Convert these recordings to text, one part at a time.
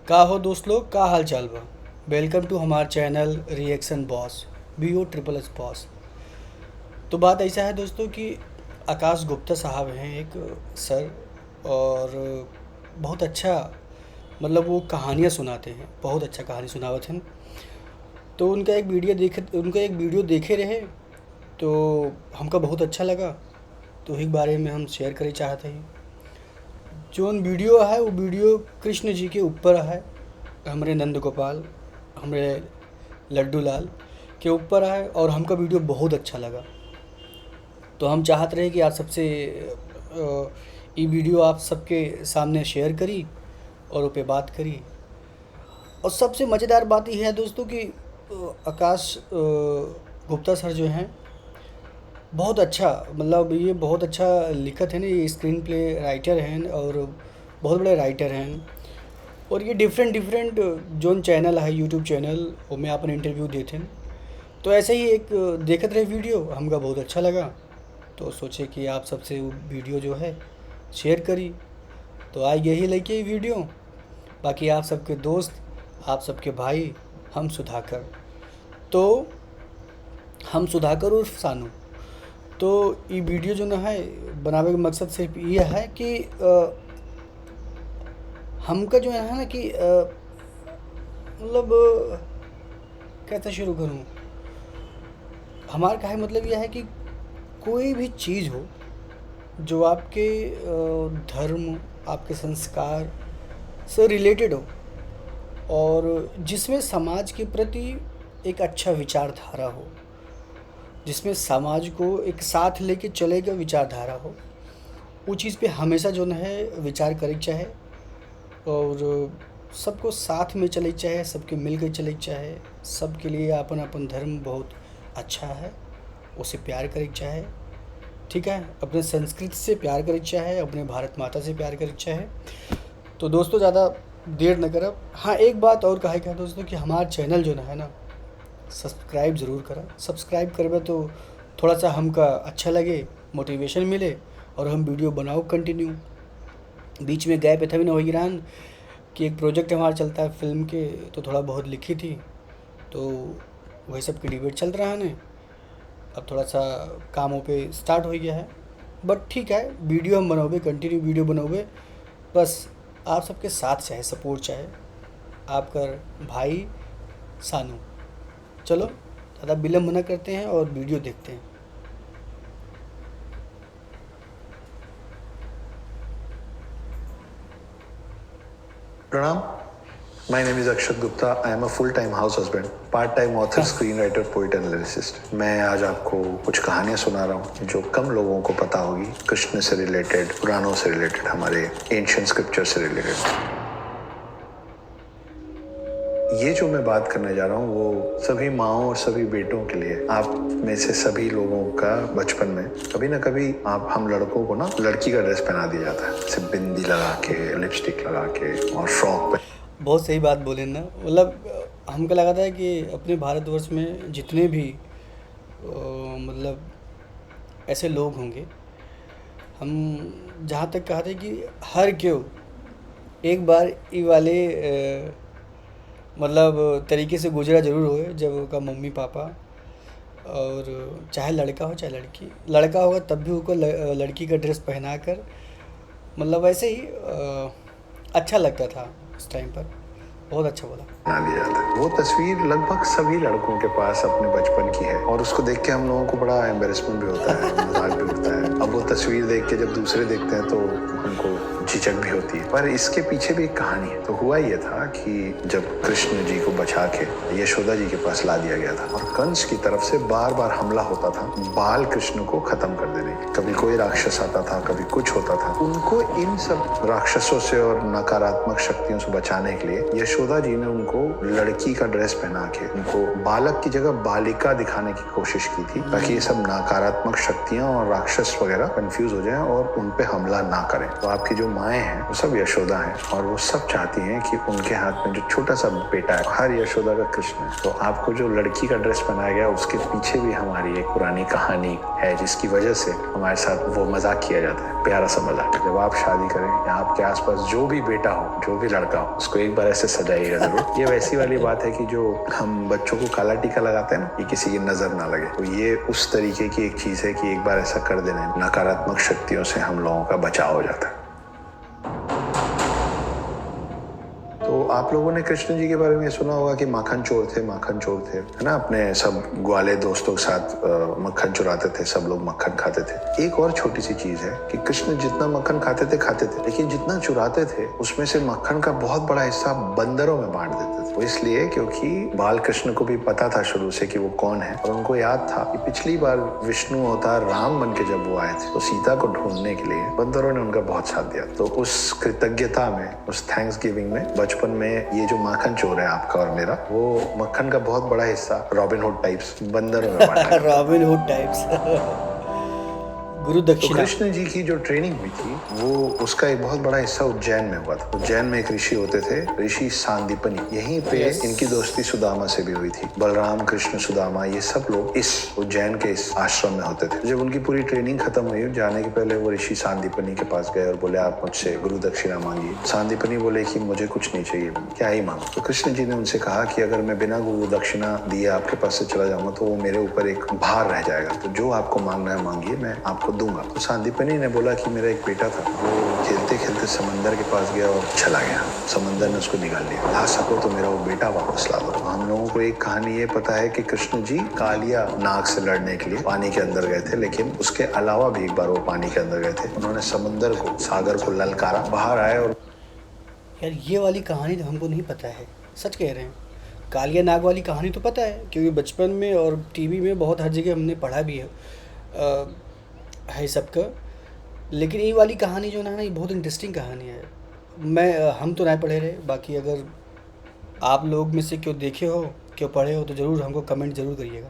का हो दोस्त लोग, का हाल चाल बा। वेलकम टू हमार channel reaction boss, BO SSS boss. तो बात ऐसा है दोस्तों कि आकाश गुप्ता साहब हैं एक सर, और बहुत अच्छा, मतलब वो कहानियाँ सुनाते हैं, बहुत अच्छा कहानी सुनावत हैं। तो उनका एक वीडियो देखे रहे, तो हमका बहुत अच्छा लगा। तो एक बारे में हम शेयर करे चाहते हैं। जोन वीडियो है वो वीडियो कृष्ण जी के ऊपर है, हमरे नंद गोपाल, हमरे लड्डू लाल के ऊपर है, और हमका वीडियो बहुत अच्छा लगा। तो हम चाहते रहे कि आप सबसे ये वीडियो आप सबके सामने शेयर करी और उस पे बात करी। और सबसे मज़ेदार बात यह है दोस्तों कि आकाश गुप्ता सर जो हैं, बहुत अच्छा, मतलब ये बहुत अच्छा लिखत है ना, ये स्क्रीन प्ले राइटर हैं और बहुत बड़े राइटर हैं। और ये डिफरेंट डिफरेंट जोन चैनल है, यूट्यूब चैनल, वो में अपन इंटरव्यू देते हैं। तो ऐसे ही एक देखत रहे वीडियो, हमका बहुत अच्छा लगा। तो सोचे कि आप सबसे वो वीडियो जो है शेयर करी। तो आज यही लेके ये वीडियो। बाकी आप सबके दोस्त, आप सबके भाई, हम सुधाकर। तो हम सुधाकर उर्फ सानू। तो ये वीडियो जो ना है बनावे का मकसद सिर्फ ये है कि हमका जो है ना कि मतलब कैसे शुरू करूँ। हमारा का है मतलब यह है कि कोई भी चीज़ हो जो आपके धर्म, आपके संस्कार से रिलेटेड हो, और जिसमें समाज के प्रति एक अच्छा विचारधारा हो, जिसमें समाज को एक साथ लेके चलेगा विचारधारा हो, वो चीज़ पे हमेशा जो है विचार करे चाहे। और सबको साथ में चले चाहे, सबके मिल के चले चाहे, सबके लिए अपन अपन धर्म बहुत अच्छा है, उसे प्यार करे चाहे। ठीक है, अपने संस्कृति से प्यार करे चाहे, अपने भारत माता से प्यार करे चाहे। तो दोस्तों ज़्यादा देर न करब। हाँ, एक बात और कहे क्या दोस्तों कि हमारा चैनल जो है ना, सब्सक्राइब ज़रूर करा। सब्सक्राइब करबे तो थोड़ा सा हमका अच्छा लगे, मोटिवेशन मिले, और हम वीडियो बनाओ कंटिन्यू। बीच में गैप था भी ना, वही रहन कि एक प्रोजेक्ट हमारा चलता है फिल्म के, तो थोड़ा बहुत लिखी थी, तो वही सब की डिबेट चल रहा है ना। अब थोड़ा सा कामों पे स्टार्ट हो गया है, बट ठीक है, वीडियो हम बनाओगे, कंटिन्यू वीडियो बनाओगे। बस आप सबके साथ चाहे, सपोर्ट चाहे। आपका भाई सानू। चलो ज़्यादा विलम्ब न करते हैं और वीडियो देखते हैं। Pranam, my name is Akshat Gupta. I am a full-time house husband, part-time author, screenwriter, poet and lyricist. मैं आज आपको कुछ कहानियाँ सुना रहा हूँ जो कम लोगों को पता होगी, कृष्ण से रिलेटेड, पुराणों से रिलेटेड, हमारे एंशिएंट स्क्रिप्चर से रिलेटेड। ये जो मैं बात करने जा रहा हूँ वो सभी माओं और सभी बेटों के लिए। आप में से सभी लोगों का बचपन में कभी ना कभी हम लड़कों को ना लड़की का ड्रेस पहना दिया जाता है, सिर्फ बिंदी लगा के, लिपस्टिक लगा के और फ्रॉक। बहुत सही बात बोले ना, मतलब हमको लगा था कि अपने भारतवर्ष में जितने भी मतलब ऐसे लोग होंगे, हम जहाँ तक कहा था कि हर क्यों एक बार ये वाले मतलब तरीके से गुजरा ज़रूर हो, जब उनका मम्मी पापा, और चाहे लड़का हो चाहे लड़की, लड़का होगा तब भी उसको लड़की का ड्रेस पहना कर, मतलब वैसे ही अच्छा लगता था उस टाइम पर। बहुत अच्छा बोला। बना लिया जाता है। वो तस्वीर लगभग सभी लड़कों के पास अपने बचपन की है, और उसको देख के हम लोगों को बड़ा एम्बेरसमेंट भी होता है, मजाक भी होता है। अब वो तस्वीर देख के जब दूसरे देखते हैं तो हमको झिझक भी होती है, पर इसके पीछे भी एक कहानी है। तो हुआ ये था कि जब कृष्ण जी को बचा के यशोदा जी के पास ला दिया गया था, और कंस की तरफ से बार बार हमला होता था बाल कृष्ण को खत्म कर देने की। कभी कोई राक्षस आता था, कभी कुछ होता था। उनको इन सब राक्षसों से और नकारात्मक शक्तियों से बचाने के लिए यशोदा जी ने उनको लड़की का ड्रेस पहना के उनको बालक की जगह बालिका दिखाने की कोशिश की थी, ताकि ये सब नकारात्मक शक्तियां और राक्षस वगैरह कंफ्यूज हो जाएं और उन पे हमला ना करें। तो आपकी जो माएँ हैं वो सब यशोदा हैं और वो सब चाहती हैं कि उनके हाथ में जो छोटा सा बेटा है हर यशोदा का कृष्ण है। तो आपको जो लड़की का ड्रेस पहनाया गया उसके पीछे भी हमारी एक पुरानी कहानी है जिसकी वजह से हमारे साथ वो मजाक किया जाता है, प्यारा सा मजाक। जब आप शादी करें या आपके आसपास जो भी बेटा हो, जो भी लड़का हो, उसको एक बार ऐसे सजाइएगा जरूर। ये वैसी वाली बात है कि जो हम बच्चों को काला टीका लगाते हैं ना, कि किसी की नजर ना लगे, तो ये उस तरीके की एक चीज है कि एक बार ऐसा कर देने नकारात्मक शक्तियों से हम लोगों का बचाव हो जाता है। तो आप लोगों ने कृष्ण जी के बारे में सुना होगा कि माखन चोर थे, है ना। अपने सब ग्वाले दोस्तों के साथ मक्खन चुराते थे, सब लोग मक्खन खाते थे। एक और छोटी सी चीज है कि कृष्ण जितना मक्खन खाते थे, लेकिन जितना चुराते थे उसमें से मक्खन का बहुत बड़ा हिस्सा बंदरों में बांट देते थे। वो इसलिए क्योंकि बाल कृष्ण को भी पता था शुरू से कि वो कौन है, और उनको याद था कि पिछली बार विष्णु अवतार राम बन के जब वो आए थे तो सीता को ढूंढने के लिए बंदरों ने उनका बहुत साथ दिया। तो उस कृतज्ञता में, उस थैंक्स गिविंग में, बचपन में ये जो माखन चोर है आपका और मेरा, वो मक्खन का बहुत बड़ा हिस्सा रॉबिन हुड टाइप्स बंदरों में बांटा। Robin hood types. गुरु तो दक्षिणा। कृष्ण जी की जो ट्रेनिंग हुई थी वो उसका एक बहुत बड़ा हिस्सा उज्जैन में हुआ था। उज्जैन में एक ऋषि होते थे, ऋषि सांदीपनी। यहीं पे इनकी दोस्ती सुदामा से भी हुई थी। बलराम, कृष्ण, सुदामा, ये सब लोग इस उज्जैन के इस आश्रम में होते थे। जब उनकी पूरी ट्रेनिंग खत्म हुई, जाने के पहले वो ऋषि सांदीपनी के पास गए और बोले आप मुझसे गुरु दक्षिणा मांगिए। सांदीपनी बोले कि मुझे कुछ नहीं चाहिए, क्या ही मांगो। तो कृष्ण जी ने उनसे कहा कि अगर मैं बिना गुरु दक्षिणा दिए आपके पास से चला जाऊंगा तो वो मेरे ऊपर एक भार रह जाएगा, तो जो आपको मांगना है मांगिए, मैं आपको दूंगा। तो सांदीपनी ने बोला कि मेरा एक बेटा था, वो खेलते खेलते समंदर के पास गया और चला गया, समंदर ने उसको निकाल लिया। ला सको तो मेरा वो बेटा वापस ला दो। हम लोगों को एक कहानी ये पता है कि कृष्ण जी कालिया नाग से लड़ने के लिए पानी के अंदर गए थे, लेकिन उसके अलावा भी एक बार वो पानी के अंदर गए थे। उन्होंने समंदर को, सागर को ललकारा, बाहर आए। और यार ये वाली कहानी तो हमको नहीं पता है, सच कह रहे हैं। कालिया नाग वाली कहानी तो पता है, क्योंकि बचपन में और टीवी में बहुत हर जगह हमने पढ़ा भी है सबका। लेकिन ये वाली कहानी जो है ना, ये बहुत इंटरेस्टिंग कहानी है। हम तो नहीं पढ़े रहे, बाकी अगर आप लोग में से क्यों देखे हो, क्यों पढ़े हो, तो ज़रूर हमको कमेंट ज़रूर करिएगा।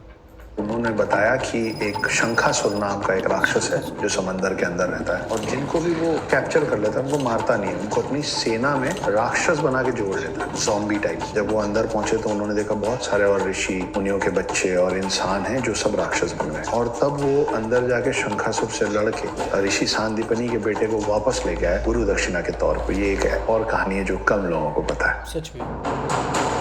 उन्होंने बताया कि एक शंखासुर नाम का एक राक्षस है जो समंदर के अंदर रहता है, और जिनको भी वो कैप्चर कर लेता है उनको मारता नहीं है, उनको अपनी सेना में राक्षस बना के जोड़ लेता है, ज़ॉम्बी टाइप। जब वो अंदर पहुंचे तो उन्होंने देखा बहुत सारे और ऋषि मुनियों के बच्चे और इंसान हैं जो सब राक्षस बन गए। और तब वो अंदर जाके शंखासुर से लड़के ऋषि सांदीपनी के बेटे को वापस लेके आए गुरु दक्षिणा के तौर पर। ये एक और कहानी है जो कम लोगों को पता है। सच में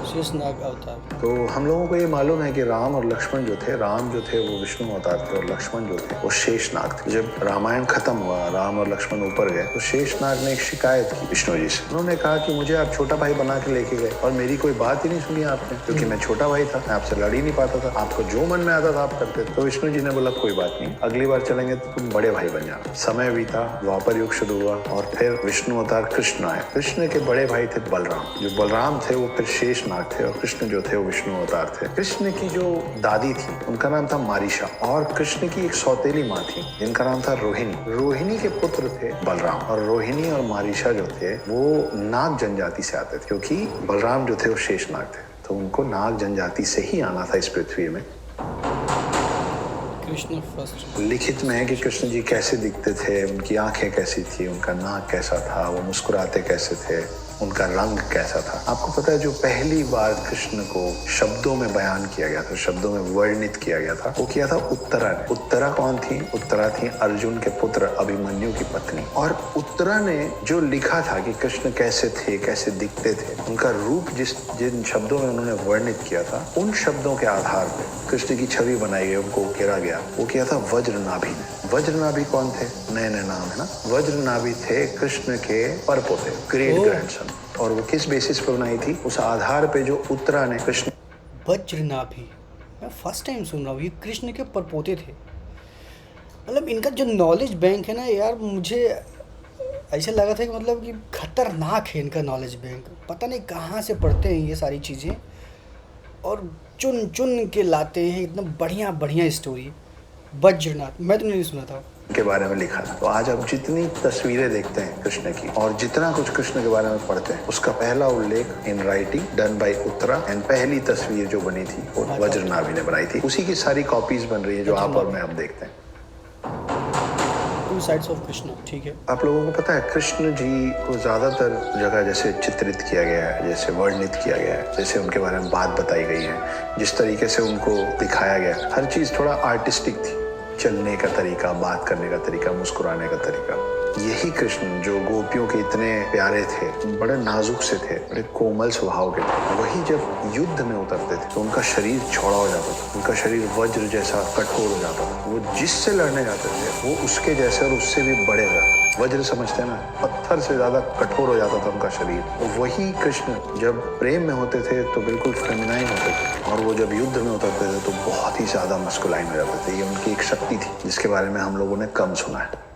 शेषनाग अवतार। तो हम लोगों को ये मालूम है कि राम और लक्ष्मण जो थे, राम जो थे वो विष्णु अवतार थे और लक्ष्मण जो थे वो शेषनाग थे। जब रामायण खत्म हुआ, राम और लक्ष्मण ऊपर गए, तो शेषनाग ने एक शिकायत की विष्णु जी से। उन्होंने कहा कि मुझे आप छोटा भाई बना के लेके गए और मेरी कोई बात ही नहीं सुनी आपने, क्योंकि मैं छोटा भाई था, मैं आपसे लड़ ही नहीं पाता था, आपको जो मन में आता था आप करते थे। तो विष्णु जी ने बोला कोई बात नहीं, अगली बार चलेंगे तो तुम बड़े भाई बन जाना। समय बीता, द्वापर युग शुरू हुआ और फिर विष्णु अवतार कृष्ण आए। कृष्ण के बड़े भाई थे बलराम, जो बलराम थे वो फिर शेषनाग थे और कृष्ण जो थे वो विष्णु अवतार थे। कृष्ण की जो दादी थी उनका नाम था मारिशा, और कृष्ण की एक सौतेली माँ थी जिनका नाम था रोहिणी। रोहिणी के पुत्र थे बलराम, और रोहिणी और मारिशा जो थे वो नाग जनजाति से आते थे, क्योंकि बलराम जो थे वो शेषनाग थे, तो उनको नाग जनजाति से ही आना था इस पृथ्वी में। कृष्ण फर्स्ट। लिखित में है कि कृष्ण जी कैसे दिखते थे, उनकी आंखें कैसी थी, उनका नाक कैसा था, वो मुस्कुराते कैसे थे, उनका रंग कैसा था। आपको पता है जो पहली बार कृष्ण को शब्दों में बयान किया गया था, शब्दों में वर्णित किया गया था, वो किया था उत्तरा ने। उत्तरा कौन थी? उत्तरा थी अर्जुन के पुत्र अभिमन्यु की पत्नी। और उत्तरा ने जो लिखा था कि कृष्ण कैसे थे, कैसे दिखते थे, उनका रूप जिन शब्दों में उन्होंने वर्णित किया था, उन शब्दों के आधार पर कृष्ण की छवि बनाई गई, उनको उकेरा गया। वो किया था वज्रनाभि ने। वज्रनाभि कौन थे? नए नए नाम है ना। वज्रनाभि थे कृष्ण के परपोते, ग्रेट ग्रैंडसन। और वो किस बेसिस पे बनाई थी? उस आधार पे जो उत्तरा ने कृष्ण। वज्रनाभि, मैं फर्स्ट टाइम सुन रहा हूँ, ये कृष्ण के परपोते थे। मतलब इनका जो नॉलेज बैंक है ना यार, मुझे ऐसा लगा था कि मतलब कि खतरनाक है इनका नॉलेज बैंक। पता नहीं कहाँ से पढ़ते हैं ये सारी चीज़ें और चुन चुन के लाते हैं इतना बढ़िया बढ़िया स्टोरी। वज्रनाथ मैं तो नहीं सुना था के बारे में लिखा था। तो आज आप जितनी तस्वीरें देखते हैं कृष्ण की और जितना कुछ कृष्ण के बारे में पढ़ते हैं, उसका पहला उल्लेख in writing done by Uttara, and पहली तस्वीर जो बनी थी वो वज्रनाभि ने बनाई थी। उसी की सारी कॉपीज बन रही है जो आप और मैं अब देखते हैं। तो टू साइड्स ऑफ कृष्ण, ठीक है। आप लोगों को पता है कृष्ण जी को ज्यादातर जगह जैसे चित्रित किया गया है, जैसे वर्णित किया गया है, जैसे उनके बारे में बात बताई गई है, जिस तरीके से उनको दिखाया गया, हर चीज थोड़ा आर्टिस्टिक थी। चलने का तरीका, बात करने का तरीका, मुस्कुराने का तरीका। यही कृष्ण जो गोपियों के इतने प्यारे थे, बड़े नाजुक से थे, बड़े कोमल स्वभाव के थे, वही जब युद्ध में उतरते थे तो उनका शरीर चौड़ा हो जाता था, उनका शरीर वज्र जैसा कठोर हो जाता था। वो जिससे लड़ने जाते थे वो उसके जैसे और उससे भी बड़े हो जाते। वज्र समझते हैं ना, पत्थर से ज्यादा कठोर हो जाता था उनका शरीर। तो वही कृष्ण जब प्रेम में होते थे तो बिल्कुल फेमिनाइन होते थे, और वो जब युद्ध में उतरते थे तो बहुत ही ज्यादा मस्कुलाइन हो जाते थे। ये उनकी एक शक्ति थी जिसके बारे में हम लोगों ने कम सुना है।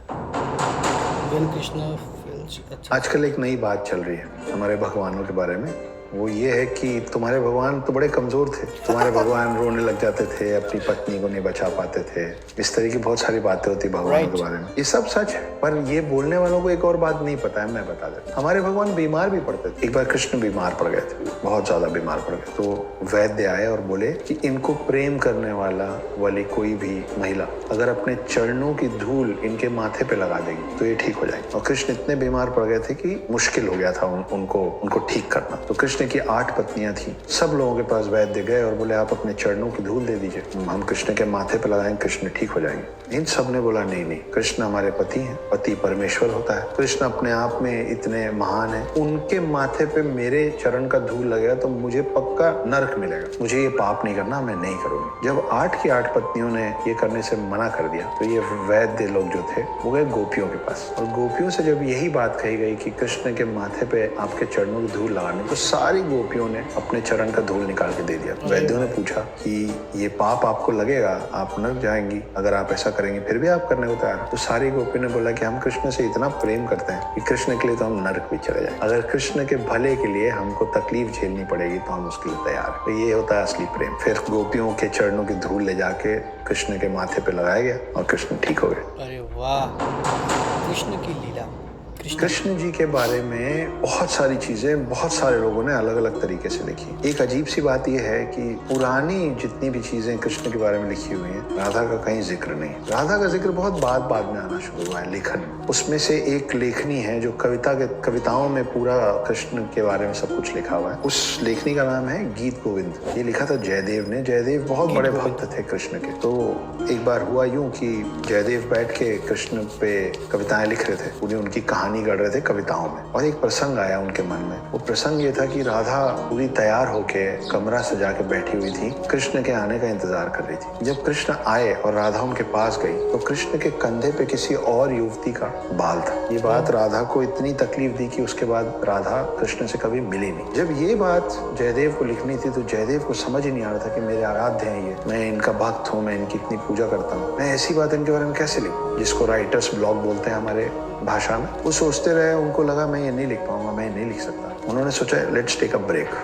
कृष्ण अच्छा। आजकल एक नई बात चल रही है हमारे भगवानों के बारे में। वो ये है कि तुम्हारे भगवान तो बड़े कमजोर थे, तुम्हारे भगवान रोने लग जाते थे, अपनी पत्नी को नहीं बचा पाते थे, इस तरह की बहुत सारी बातें होती भगवानों के बारे में। ये सब सच है, पर ये बोलने वालों को एक और बात नहीं पता है, मैं बता देता। हमारे भगवान बीमार भी पड़ते थे। एक बार कृष्ण बीमार पड़ गए थे, बहुत ज्यादा बीमार पड़ गए, तो वैद्य आए और बोले कि इनको प्रेम करने वाली कोई भी महिला अगर अपने चरणों की धूल इनके माथे पे लगा देगी तो ये ठीक हो जाएगी। और कृष्ण इतने बीमार पड़ गए थे कि मुश्किल हो गया था उनको ठीक करना। तो कृष्ण की 8 पत्नियां थी, सब लोगों के पास वैद्य गए और बोले आप अपने चरणों की धूल दे दीजिए, हम कृष्ण के माथे पे लगाएंगे, कृष्ण ठीक हो जाएंगे। इन सब ने बोला नहीं नहीं, कृष्ण हमारे पति हैं, पति परमेश्वर होता है, कृष्ण अपने आप में इतने महान है, उनके माथे पे मेरे चरण का धूल लगेगा तो मुझे पक्का नरक मिलेगा, मुझे ये पाप नहीं करना, मैं नहीं करूंगी। जब 8 की 8 पत्नियों ने ये करने से मना कर दिया तो ये वैद्य लोग जो थे वो गए गोपियों के पास, और गोपियों से जब यही बात कही गई कि कृष्ण के माथे पे आपके चरणों की धूल लगाने, तो सारी गोपियों ने अपने चरण का धूल निकाल के दे दिया। वैद्यों ने पूछा कि ये पाप आपको लगेगा, आप नरक जाएंगी अगर आप ऐसा करेंगे, फिर भी आप करने को तैयार। तो सारी गोपियों ने बोला कि हम कृष्ण से इतना प्रेम करते हैं कि कृष्ण के लिए तो हम नरक भी चले जाए, अगर कृष्ण के भले के लिए हमको तकलीफ झेलनी पड़ेगी तो हम उसके लिए तैयार। तो ये होता है असली प्रेम। फिर गोपियों के चरणों की धूल ले जाके कृष्ण के माथे पे लगाया गया और कृष्ण ठीक हो गए। अरे वाह, कृष्ण की लीला। कृष्ण जी के बारे में बहुत सारी चीजें बहुत सारे लोगों ने अलग अलग तरीके से लिखी। एक अजीब सी बात यह है कि पुरानी जितनी भी चीजें कृष्ण के बारे में लिखी हुई हैं, राधा का कहीं जिक्र नहीं। राधा का जिक्र बहुत बाद में आना शुरू हुआ है लेखन। उसमें से एक लेखनी है जो कविताओं में पूरा कृष्ण के बारे में सब कुछ लिखा हुआ है। उस लेखनी का नाम है गीत गोविंद। ये लिखा था जयदेव ने। जयदेव बहुत बड़े भक्त थे कृष्ण के। तो एक बार हुआ यूं कि जयदेव बैठ के कृष्ण पे कविताएं लिख रहे थे, उन्हें उनकी कहानी गढ़ रहे थे कविताओं में, और एक प्रसंग आया उनके मन में। वो प्रसंग ये था कि राधा पूरी तैयार होके कमरा सजा के बैठी हुई थी, कृष्ण के आने का इंतजार कर रही थी। जब कृष्ण आए और राधा उनके पास गई तो कृष्ण के कंधे पे किसी और युवती का बाल था। ये बात राधा को इतनी तकलीफ दी कि उसके बाद राधा कृष्ण से कभी मिली नहीं। जब ये बात जयदेव को लिखनी थी तो जयदेव को समझ ही नहीं आ रहा था कि मेरे आराध्य हैं ये, मैं इनका भक्त हूँ, मैं इनकी इतनी पूजा करता हूँ, मैं ऐसी बात इनके बारे में कैसे लिखूं, जिसको राइटर्स ब्लॉक बोलते हैं हमारे भाषा में। वो सोचते रहे, उनको लगा मैं ये नहीं लिख पाऊंगा, मैं ये नहीं लिख सकता। उन्होंने सोचा लेट्स टेक अ ब्रेक।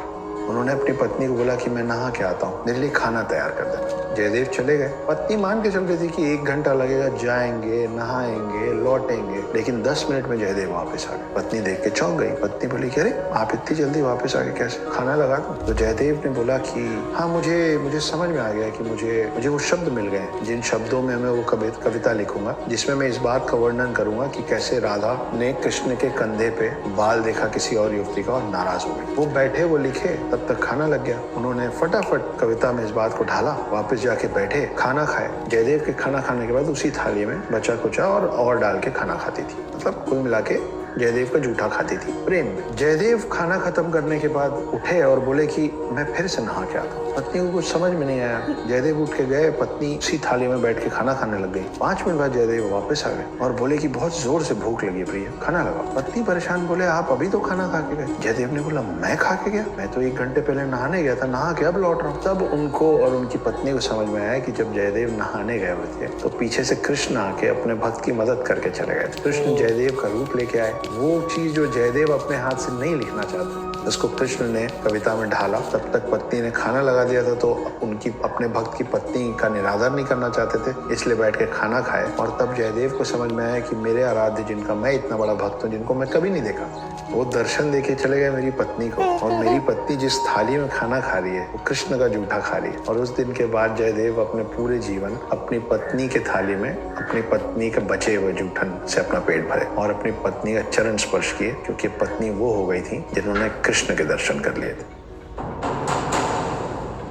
उन्होंने अपनी पत्नी को बोला कि मैं नहा के आता हूँ, मेरे लिए खाना तैयार कर देना। जयदेव चले गए। पत्नी मान के चल रही थी कि 1 घंटा लगेगा, जाएंगे, नहाएंगे, लौटेंगे, लेकिन 10 मिनट में जयदेव वापस आ गए। पत्नी देख के चौंक गई। पत्नी बोली कि अरे आप इतनी जल्दी वापस आ गए, कैसे, खाना लगा दूं? तो जयदेव ने बोला कि हाँ, मुझे समझ में आ गया कि मुझे वो शब्द मिल गए जिन शब्दों में मैं वो कविता लिखूंगा, जिसमें मैं इस बात का वर्णन करूंगा कि कैसे राधा ने कृष्ण के कंधे पे बाल देखा किसी और युवती का और नाराज हो गई। वो बैठे, वो लिखे, तब तक खाना लग गया। उन्होंने फटाफट कविता में इस बात को ढाला, वापस जाके बैठे, खाना खाए। जयदेव के खाना खाने के बाद उसी थाली में बचा कुचा और डाल के खाना खाती थी। मतलब कुल मिला के जयदेव का जूठा खाती थी प्रेम में। जयदेव खाना खत्म करने के बाद उठे और बोले कि मैं फिर से नहा के आता हूँ। पत्नी को कुछ समझ में नहीं आया। जयदेव उठ के गए, पत्नी उसी थाली में बैठ के खाना खाने लग गई। 5 मिनट बाद जयदेव वापस आ गए और बोले कि बहुत जोर से भूख लगी प्रिया, खाना लगाओ। पत्नी परेशान, बोले आप अभी तो खाना खा के गए। जयदेव ने बोला मैं खा के गया, मैं तो 1 घंटे पहले नहाने गया था, नहा के अब लौट रहा हूँ। तब उनको और उनकी पत्नी को समझ में आया कि जब जयदेव नहाने गए हुए थे तो पीछे से कृष्ण आके अपने भक्त की मदद करके चले गए। कृष्ण जयदेव का रूप लेके आए वो चीज जो जयदेव अपने हाथ से नहीं लिखना चाहते, उसको कृष्ण ने कविता में ढाला। तब तक पत्नी ने खाना लगा दिया था, तो उनकी अपने भक्त की पत्नी का निरादर नहीं करना चाहते थे, इसलिए बैठ के खाना खाए। और तब जयदेव को समझ में आया कि मेरे आराध्य, जिनका मैं इतना बड़ा भक्त हूँ, जिनको मैं कभी नहीं देखा, वो दर्शन देके चले गए मेरी पत्नी को, और मेरी पत्नी जिस थाली में खाना खा रही है वो कृष्ण का जूठा खा रही है। और उस दिन के बाद जयदेव अपने पूरे जीवन अपनी पत्नी के थाली में अपनी पत्नी के बचे हुए जूठन से अपना पेट भरे और अपनी पत्नी का चरण स्पर्श किए, क्योंकि पत्नी वो हो गई थी जिन्होंने कृष्ण के दर्शन कर लिए थे।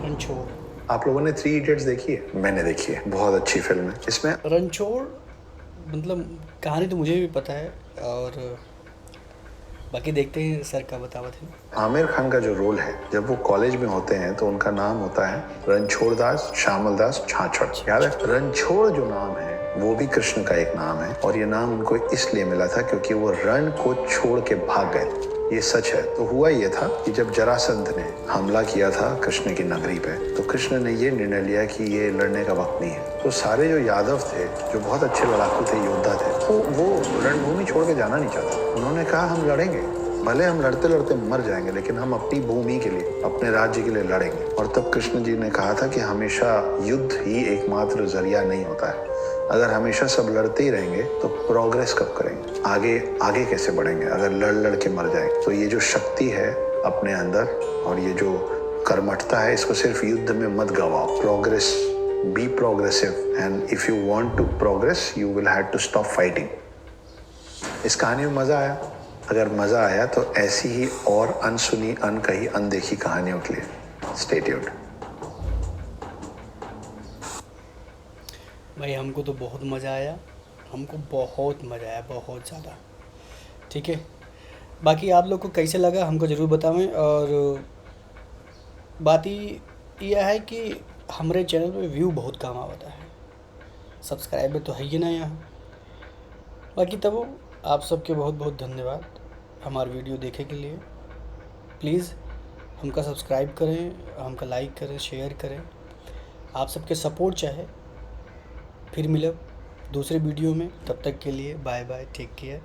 रणछोड़, आप लोगों ने 3 इडियट्स देखी है? मैंने देखी है, बहुत अच्छी फिल्म है। इसमें रणछोड़ मतलब कहानी तो मुझे भी पता है, और बाकी देखते हैं सर का बतावत है। आमिर खान का जो रोल है, जब वो कॉलेज में होते हैं तो उनका नाम होता है रणछोड़ दास श्यामल दास छाछड़। याद है? रणछोड़ जो नाम है वो भी कृष्ण का एक नाम है, और ये नाम उनको इसलिए मिला था क्योंकि वो रण को छोड़ के भाग गए। ये सच है। तो हुआ ये था कि जब जरासंध ने हमला किया था कृष्ण की नगरी पे, तो कृष्ण ने ये निर्णय लिया कि ये लड़ने का वक्त नहीं है। तो सारे जो यादव थे, जो बहुत अच्छे लड़ाकू थे, योद्धा थे, तो वो रणभूमि छोड़ के जाना नहीं चाहते। उन्होंने कहा हम लड़ेंगे, भले हम लड़ते लड़ते मर जाएंगे, लेकिन हम अपनी भूमि के लिए, अपने राज्य के लिए लड़ेंगे। और तब कृष्ण जी ने कहा था कि हमेशा युद्ध ही एकमात्र जरिया नहीं होता है। अगर हमेशा सब लड़ते ही रहेंगे तो प्रोग्रेस कब करेंगे, आगे कैसे बढ़ेंगे अगर लड़ के मर जाएंगे। तो ये जो शक्ति है अपने अंदर और ये जो कर्मठता है, इसको सिर्फ युद्ध में मत गवाओ। Progress, be progressive, and if you want to progress you will have to stop fighting. इस कहानी में मजा आया? अगर मजा आया तो ऐसी ही और अनसुनी, अनकही, अनदेखी कहानियों के लिए स्टे ट्यून्ड। भाई हमको तो बहुत मज़ा आया, हमको बहुत मज़ा आया, बहुत ज़्यादा। ठीक है, बाकी आप लोग को कैसे लगा हमको ज़रूर बतावें। और बात ही यह है कि हमारे चैनल पे व्यू बहुत कम आवता है, सब्सक्राइबर तो है ही ना यहाँ। बाकी तब आप सबके बहुत बहुत धन्यवाद हमारे वीडियो देखे के लिए। प्लीज़ हमका सब्सक्राइब करें, हमका लाइक करें, शेयर करें। आप सबके सपोर्ट चाहे। फिर मिलब दूसरे वीडियो में, तब तक के लिए बाय बाय, टेक केयर।